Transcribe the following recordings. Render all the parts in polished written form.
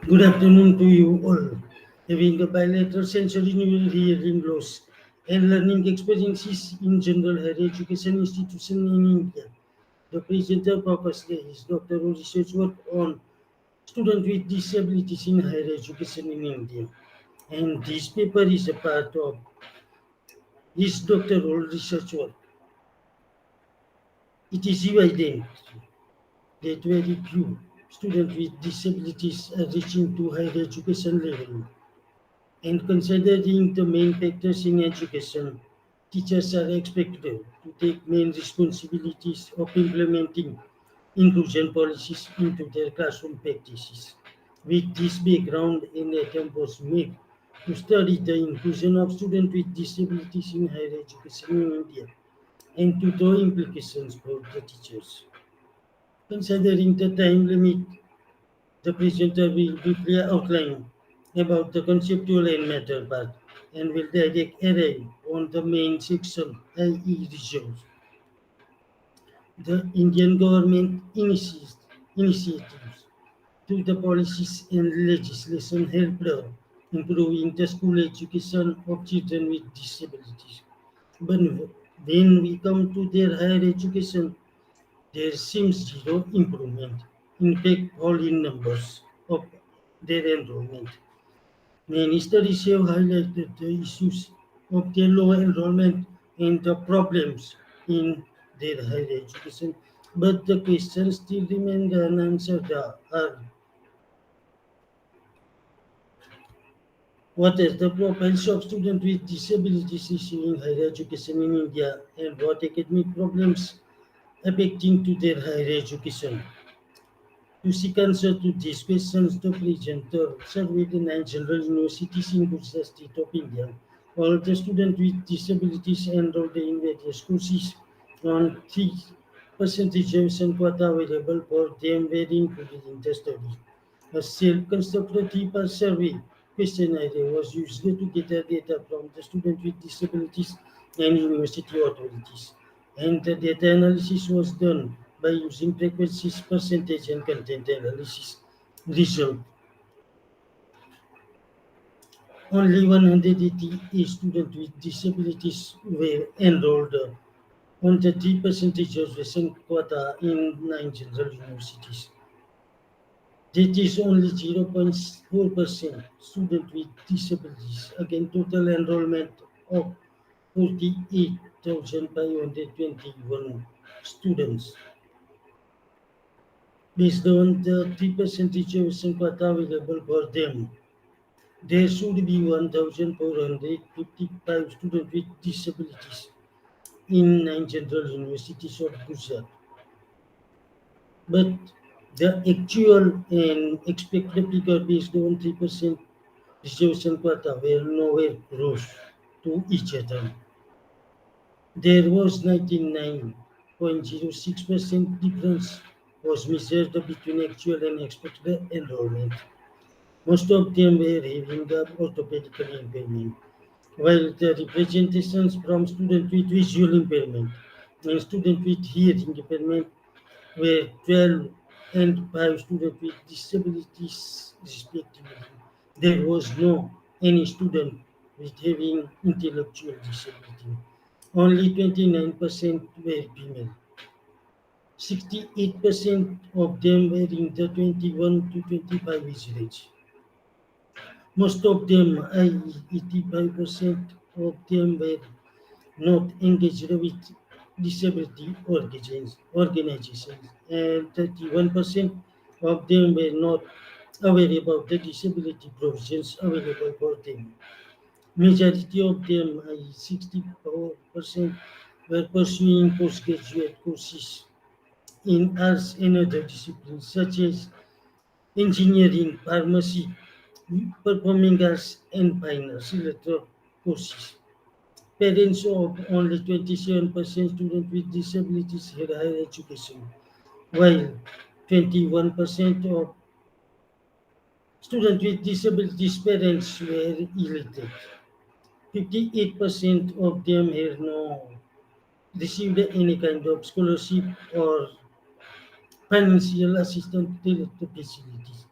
Good afternoon to you all. Having a bilateral sensory neural hearing loss and learning experiences in general higher education institution in India. The presenter purpose there is doctoral research work on students with disabilities in higher education in India. And this paper is a part of his doctoral research work. It is evident that very few students with disabilities are reaching to higher education level. And considering the main factors in education, teachers are expected to take main responsibilities of implementing inclusion policies into their classroom practices. With this background, an attempt was made to study the inclusion of students with disabilities in higher education in India and to draw implications for the teachers. Considering the time limit, the presenter will briefly outline about the conceptual and matter part and will direct array on the main section, i.e. results. The Indian government initiatives through the policies and legislation helped improving the school education of children with disabilities. But when we come to their higher education, there seems zero improvement. In fact, fall in numbers of their enrollment. Many studies have highlighted the issues of their low enrollment and the problems in their higher education, but the questions still remain unanswered. Are what is the profiles of students with disabilities receiving higher education in India and what academic problems affecting to their higher education? To seek answer to these questions, the presenter surveyed nine general universities in Gujarat state of India. All the students with disabilities enrolled in various courses on 3% reservation quota available for them were included in the study. A self-constructed three-part survey questionnaire was used to gather data from the students with disabilities and university authorities. And the data analysis was done by using frequencies, percentage, and content analysis. Result: only 188 students with disabilities were enrolled on the 3% reservation quota in nine general universities. That is only 0.4% students with disabilities, again total enrollment of 48,521 students. Based on the 3% reservation quota available for them, there should be 1,455 students with disabilities in nine general universities of Gujarat. But the actual and expected figure based on 3% reservation quota were nowhere close to each other. There was 99.06% difference was measured between actual and expected enrollment. Most of them were having the orthopedic impairment, while the representations from students with visual impairment and students with hearing impairment were 12 and 5 students with disabilities respectively. There was no any student with having intellectual disability. Only 29% were female. 68% of them were in the 21 to 25 age range. Most of them, i.e., 85% of them, were not engaged with disability organizations, and 31% of them were not aware about the disability provisions available for them. Majority of them, i.e., 64%, were pursuing postgraduate courses in arts and other disciplines such as engineering, pharmacy, performing arts, and fine arts related courses. Parents of only 27% students with disabilities had higher education, while 21% of students with disabilities parents were illiterate. 58% of them had no received any kind of scholarship or financial assistance related facilities.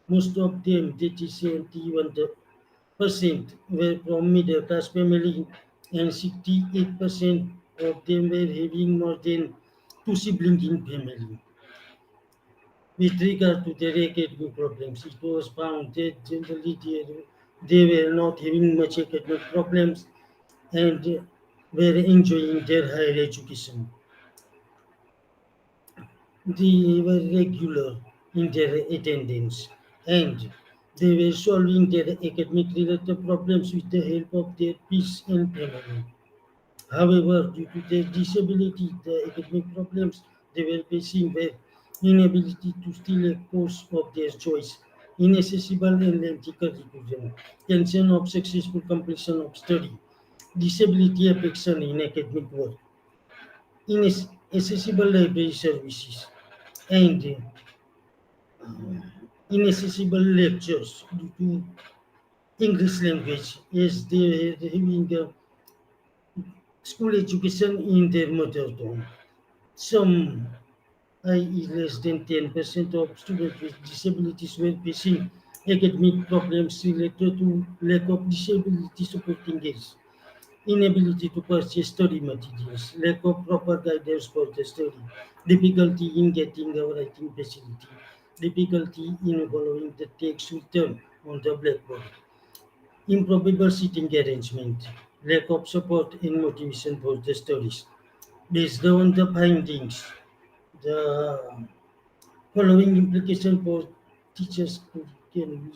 Most of them, that is 71%, were from middle class family, and 68% of them were having more than two siblings in family. With regard to their academic problems, it was found that generally they were not having much academic problems and were enjoying their higher education. They were regular in their attendance and they were solving their academic related problems with the help of their peers and family. However, due to their disability, the academic problems they were facing were inability to steal a course of their choice, inaccessible and lengthy curriculum, tension of successful completion of study, disability affection in academic work, inaccessible library services, and inaccessible lectures due to English language as they were having school education in their mother tongue. Some, i.e., less than 10% of students with disabilities were facing academic problems related to lack of disability supporting aids, inability to purchase study materials, lack of proper guidance for the study, difficulty in getting a writing facility, difficulty in following the text written on the blackboard, improbable seating arrangement, lack of support and motivation for the studies. Based on the findings, the following implication for teachers can be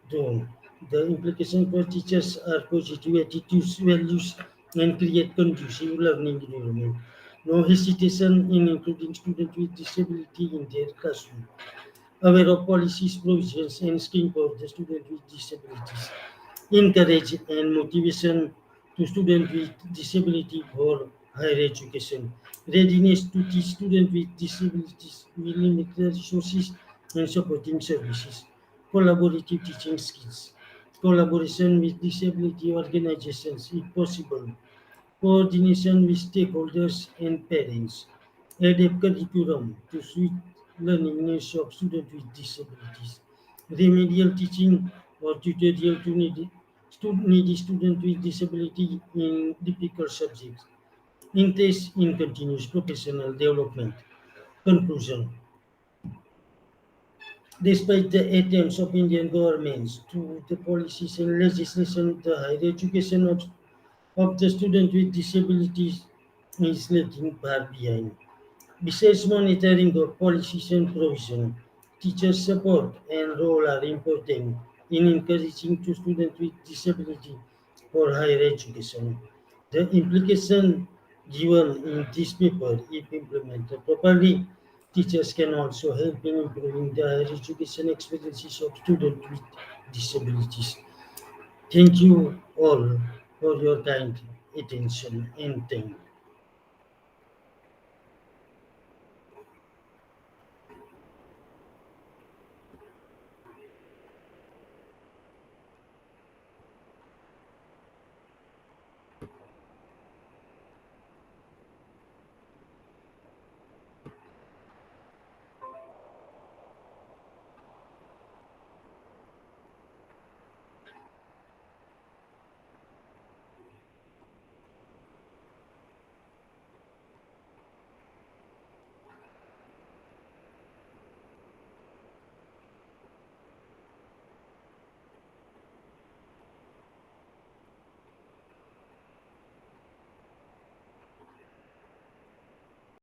drawn. The implication for teachers are positive attitudes, values, and create conducive learning environment. No hesitation in including students with disability in their classroom. Aware of policies, provisions, and schemes for the students with disabilities. Encourage and motivation to students with disability for higher education. Readiness to teach students with disabilities with limited resources and supporting services. Collaborative teaching skills. Collaboration with disability organizations if possible. Coordination with stakeholders and parents. Adapt curriculum to suit learning needs of students with disabilities. Remedial teaching or tutorial to needy students with disability in difficult subjects. Interest in continuous professional development. Conclusion. Despite the attempts of Indian governments to the policies and legislation, the higher education of the student with disabilities is lagging far behind. Besides monitoring of policies and provision, teachers' support and role are important in encouraging to students with disability for higher education. The implication given in this paper, if implemented properly, teachers can also help in improving the higher education experiences of students with disabilities. Thank you all for your kind attention and time.